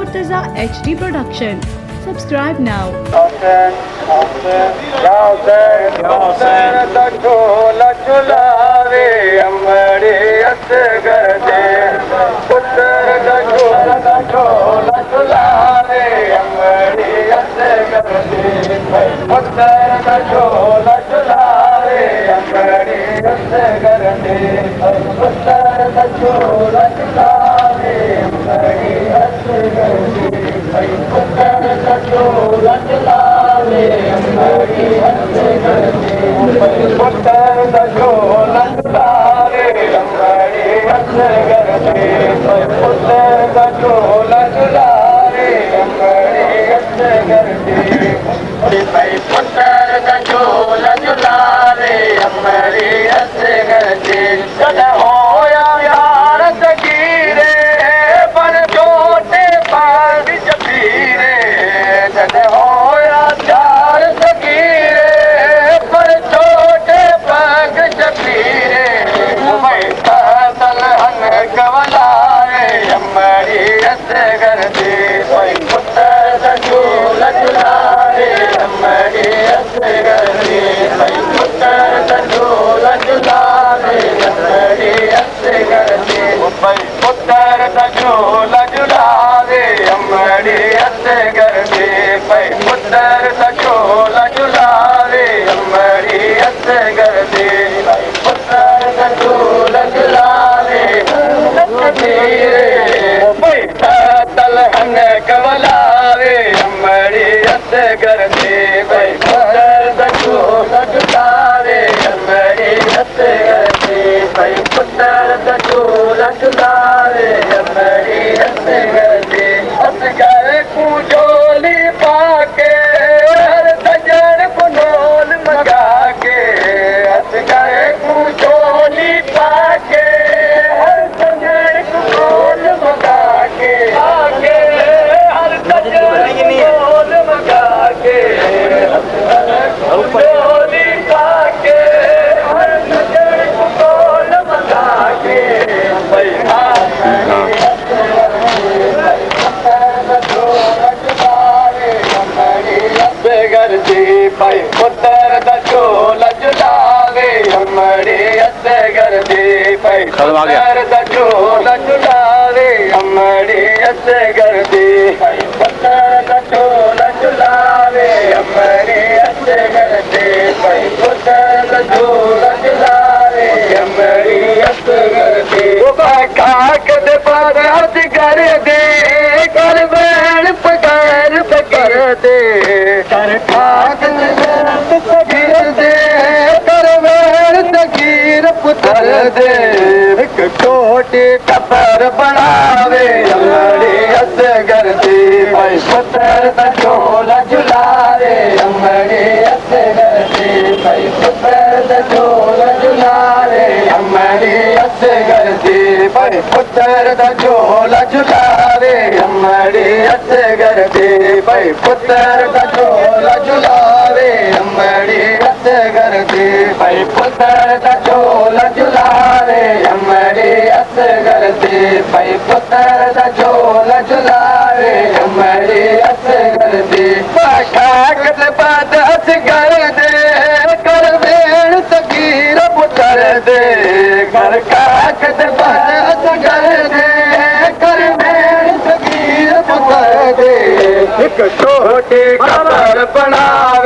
Murtaza HD Production. Subscribe now. छोटी टपर बनावे अमड़ी असगर दी भाई पुत्र दा झोला झुलावे अमड़ी असगर दी भाई पुत्र दा झोला झुलावे अमड़ी असगर दी भाई पुत्र दा झोला झुलावे अमड़ी असगर दी भाई पुत्र दा झोला झुलावे अमड़ी असगर दी भाई पुत्र दा झोला झुलावे अमड़ी असगर दी भाई पुत्र दा झोला झुलावे अमड़ी असगर दी कागज बाद असगर दे कर वेण तकीर पुत्र दे कर कागज बाद असगर दे कर वेण तकीर पुत्र दे एक छोटी कबर बना